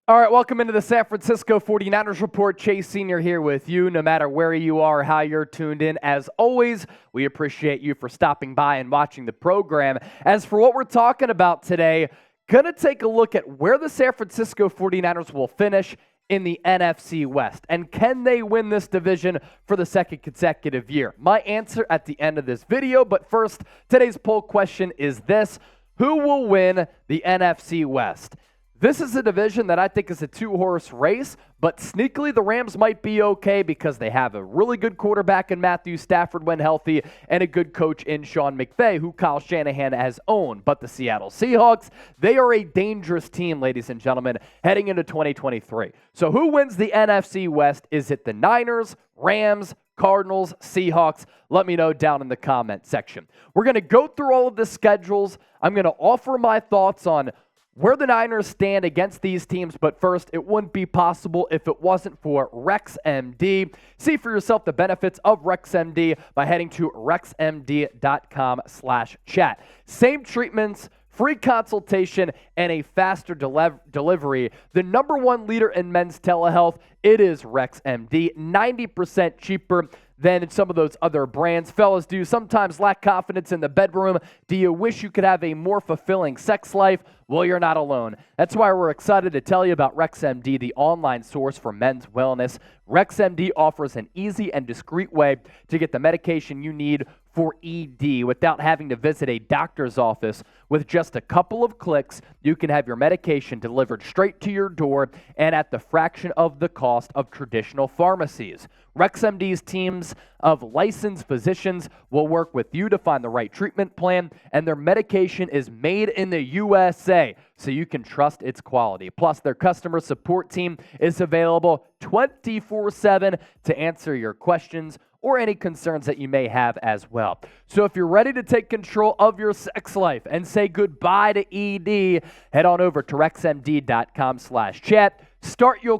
All right, welcome into the San Francisco 49ers Report. Chase Sr. here with you, no matter where you are, how you're tuned in. As always, we appreciate you for stopping by and watching the program. As for what we're talking about today, going to take a look at where the San Francisco 49ers will finish in the NFC West. And can they win this division for the second consecutive year? My answer at the end of this video, but first, today's poll question is this: who will win the NFC West? This is a division that I think is a two-horse race, but sneakily the Rams might be okay because they have a really good quarterback in Matthew Stafford when healthy and a good coach in Sean McVay, who Kyle Shanahan has owned. But the Seattle Seahawks, they are a dangerous team, ladies and gentlemen, heading into 2023. So who wins the NFC West? Is it the Niners, Rams, Cardinals, Seahawks? Let me know down in the comment section. We're going to go through all of the schedules. I'm going to offer my thoughts on where the Niners stand against these teams, but first, it wouldn't be possible if it wasn't for RexMD. See for yourself the benefits of RexMD by heading to rexmd.com/chat. Same treatments, free consultation, and a faster delivery. The number one leader in men's telehealth, it is RexMD, 90% cheaper than some of those other brands. Fellas, do you sometimes lack confidence in the bedroom? Do you wish you could have a more fulfilling sex life? Well, you're not alone. That's why we're excited to tell you about RexMD, the online source for men's wellness. RexMD offers an easy and discreet way to get the medication you need for ED without having to visit a doctor's office. With just a couple of clicks, you can have your medication delivered straight to your door and at the fraction of the cost of traditional pharmacies. RexMD's teams of licensed physicians will work with you to find the right treatment plan, and their medication is made in the USA, so you can trust its quality. Plus, their customer support team is available 24/7 to answer your questions or any concerns that you may have as well. So if you're ready to take control of your sex life and say goodbye to ED, head on over to rexmd.com/chat. Start your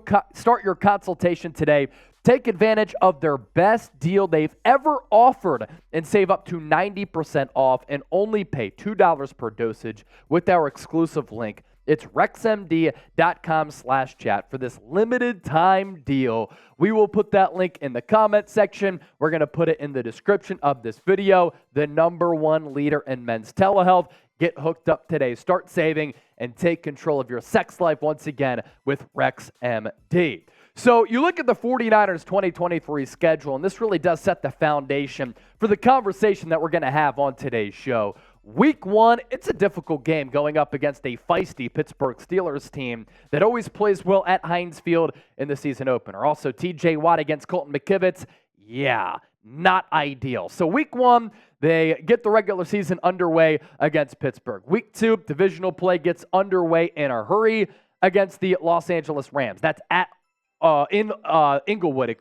consultation today. Take advantage of their best deal they've ever offered and save up to 90% off and only pay $2 per dosage with our exclusive link. It's rexmd.com/chat for this limited time deal. We will put that link in the comment section. We're going to put it in the description of this video. The number one leader in men's telehealth. Get hooked up today. Start saving and take control of your sex life once again with RexMD. So you look at the 49ers 2023 schedule, and this really does set the foundation for the conversation that we're going to have on today's show. Week 1, it's a difficult game going up against a feisty Pittsburgh Steelers team that always plays well at Heinz Field in the season opener. Also, TJ Watt against Colton McKivitz, not ideal. So week 1, they get the regular season underway against Pittsburgh. Week 2, divisional play gets underway in a hurry against the Los Angeles Rams. That's at Inglewood.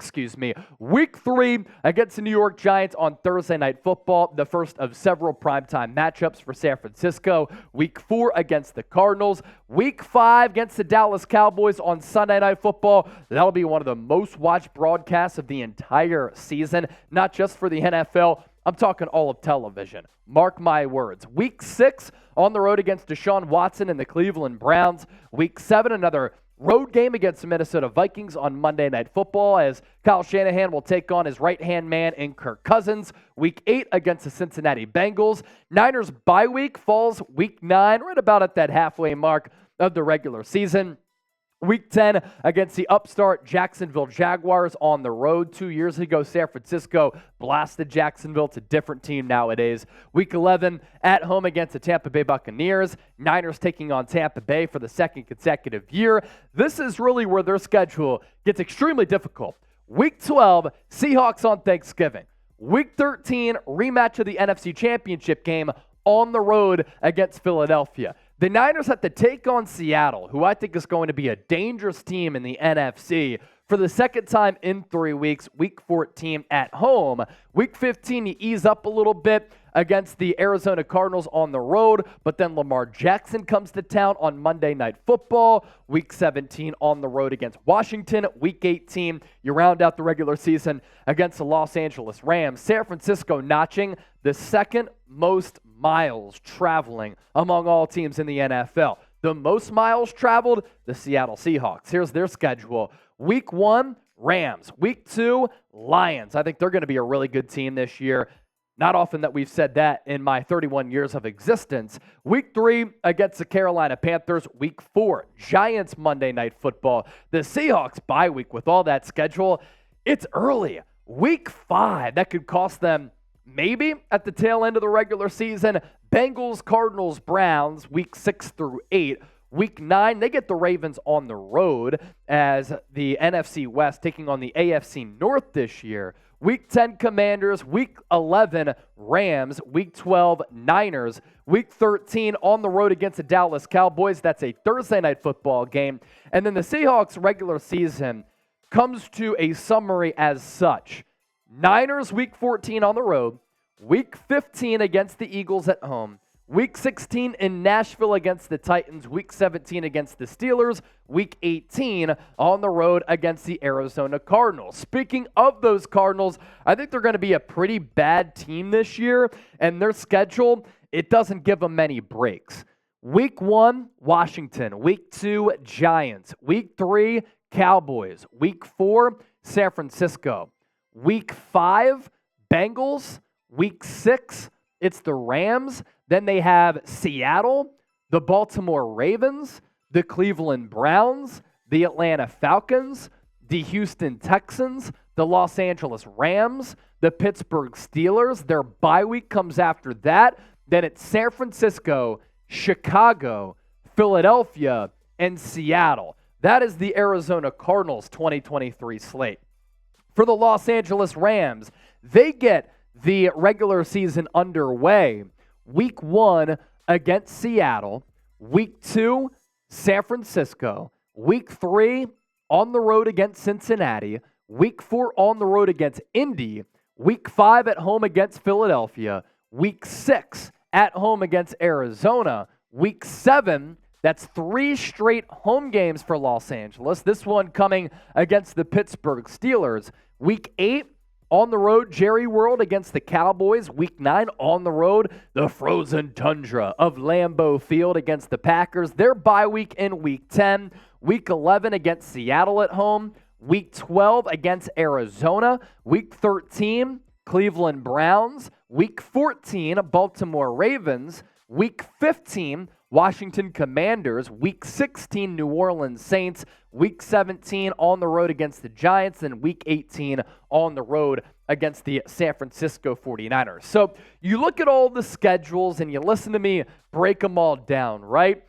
Week 3 against the New York Giants on Thursday Night Football, the first of several primetime matchups for San Francisco. Week 4 against the Cardinals. Week 5 against the Dallas Cowboys on Sunday Night Football. That'll be one of the most watched broadcasts of the entire season, not just for the NFL. I'm talking all of television. Mark my words. Week 6 on the road against Deshaun Watson and the Cleveland Browns. Week 7, another road game against the Minnesota Vikings on Monday Night Football as Kyle Shanahan will take on his right-hand man in Kirk Cousins. Week 8 against the Cincinnati Bengals. Niners bye week falls week 9, right about at that halfway mark of the regular season. Week 10 against the upstart Jacksonville Jaguars on the road. 2 years ago, San Francisco blasted Jacksonville. It's a different team nowadays. Week 11 at home against the Tampa Bay Buccaneers. Niners taking on Tampa Bay for the second consecutive year. This is really where their schedule gets extremely difficult. Week 12, Seahawks on Thanksgiving. Week 13, rematch of the NFC Championship game on the road against Philadelphia. The Niners have to take on Seattle, who I think is going to be a dangerous team in the NFC, for the second time in 3 weeks. Week 14 at home. Week 15, you ease up a little bit against the Arizona Cardinals on the road, but then Lamar Jackson comes to town on Monday Night Football. Week 17 on the road against Washington. Week 18, you round out the regular season against the Los Angeles Rams. San Francisco notching the second most miles traveling among all teams in the NFL. The most miles traveled, the Seattle Seahawks. Here's their schedule. Week 1, Rams. Week 2, Lions. I think they're going to be a really good team this year. Not often that we've said that in my 31 years of existence. Week 3 against the Carolina Panthers. Week 4, Giants Monday Night Football. The Seahawks bye week with all that schedule. It's early. Week 5, that could cost them maybe at the tail end of the regular season. Bengals, Cardinals, Browns, week 6 through 8. Week 9, they get the Ravens on the road as the NFC West taking on the AFC North this year. Week 10, Commanders. Week 11, Rams. Week 12, Niners. Week 13, on the road against the Dallas Cowboys. That's a Thursday night football game. And then the Seahawks regular season comes to a summary as such. Niners, week 14 on the road. Week 15 against the Eagles at home. Week 16 in Nashville against the Titans. Week 17 against the Steelers. Week 18 on the road against the Arizona Cardinals. Speaking of those Cardinals, I think they're going to be a pretty bad team this year, and their schedule, it doesn't give them many breaks. Week 1, Washington. Week 2, Giants. Week 3, Cowboys. Week 4, San Francisco. Week 5, Bengals. Week 6, it's the Rams. Then they have Seattle, the Baltimore Ravens, the Cleveland Browns, the Atlanta Falcons, the Houston Texans, the Los Angeles Rams, the Pittsburgh Steelers. Their bye week comes after that. Then it's San Francisco, Chicago, Philadelphia, and Seattle. That is the Arizona Cardinals 2023 slate. For the Los Angeles Rams, they get the regular season underway. Week 1 against Seattle. Week 2, San Francisco. Week 3 on the road against Cincinnati. Week 4 on the road against Indy. Week 5 at home against Philadelphia. Week 6 at home against Arizona. Week 7, that's 3 straight home games for Los Angeles. This one coming against the Pittsburgh Steelers. Week 8, on the road, Jerry World against the Cowboys. Week 9, on the road, the frozen tundra of Lambeau Field against the Packers. Their bye week in Week 10. Week 11 against Seattle at home. Week 12 against Arizona. Week 13, Cleveland Browns. Week 14, Baltimore Ravens. Week 15, Washington Commanders. Week 16, New Orleans Saints. Week 17 on the road against the Giants, and Week 18 on the road against the San Francisco 49ers. So you look at all the schedules and you listen to me break them all down, right?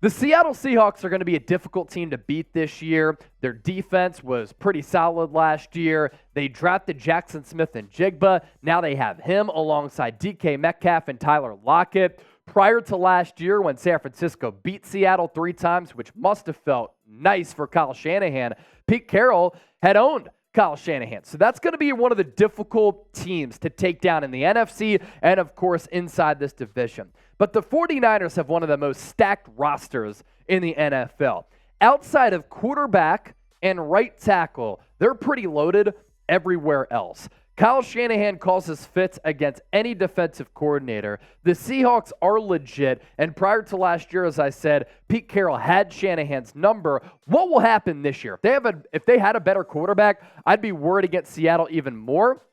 The Seattle Seahawks are going to be a difficult team to beat this year. Their defense was pretty solid last year. They drafted Jackson Smith and Jigba. Now they have him alongside DK Metcalf and Tyler Lockett. Prior to last year when San Francisco beat Seattle 3 times, which must have felt nice for Kyle Shanahan, Pete Carroll had owned Kyle Shanahan. So that's going to be one of the difficult teams to take down in the NFC and, of course, inside this division. But the 49ers have one of the most stacked rosters in the NFL. Outside of quarterback and right tackle, they're pretty loaded everywhere else. Kyle Shanahan calls his fits against any defensive coordinator. The Seahawks are legit, and prior to last year, as I said, Pete Carroll had Shanahan's number. What will happen this year? If they had a better quarterback, I'd be worried against Seattle even more.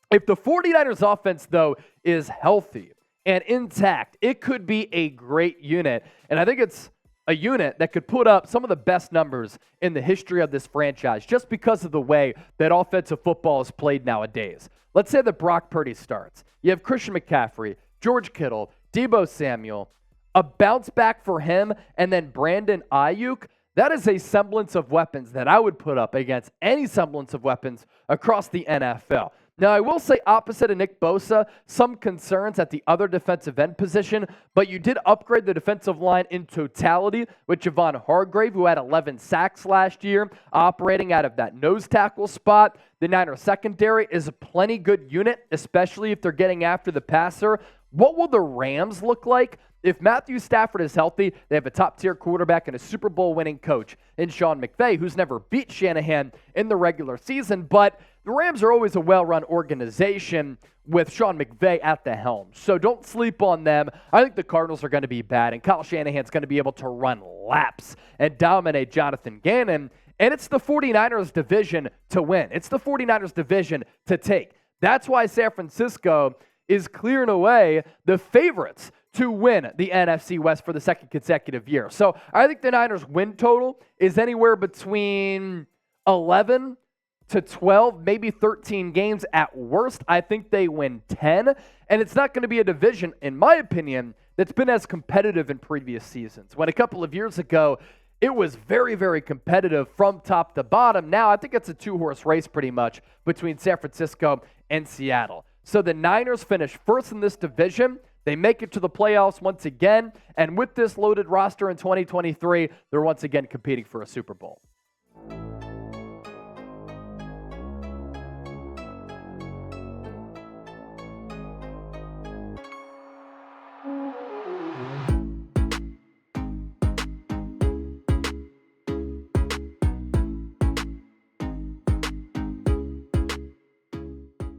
If the 49ers offense, though, is healthy and intact, it could be a great unit, and I think it's a unit that could put up some of the best numbers in the history of this franchise just because of the way that offensive football is played nowadays. Let's say that Brock Purdy starts. You have Christian McCaffrey, George Kittle, Deebo Samuel, a bounce back for him, and then Brandon Ayuk. That is a semblance of weapons that I would put up against any semblance of weapons across the NFL. Now, I will say opposite of Nick Bosa, some concerns at the other defensive end position, but you did upgrade the defensive line in totality with Javon Hargrave, who had 11 sacks last year, operating out of that nose tackle spot. The Niners secondary is a plenty good unit, especially if they're getting after the passer. What will the Rams look like? If Matthew Stafford is healthy, they have a top-tier quarterback and a Super Bowl winning coach in Sean McVay, who's never beat Shanahan in the regular season, but the Rams are always a well-run organization with Sean McVay at the helm. So don't sleep on them. I think the Cardinals are going to be bad, and Kyle Shanahan's going to be able to run laps and dominate Jonathan Gannon. And it's the 49ers division to win. It's the 49ers division to take. That's why San Francisco is clearing away the favorites to win the NFC West for the second consecutive year. So I think the Niners win total is anywhere between 11 to 12, maybe 13 games at worst. I think they win 10, and it's not going to be a division, in my opinion, that's been as competitive in previous seasons. When a couple of years ago, it was very, very competitive from top to bottom. Now I think it's a two-horse race pretty much between San Francisco and Seattle. So the Niners finish first in this division. They make it to the playoffs once again. And with this loaded roster in 2023, they're once again competing for a Super Bowl.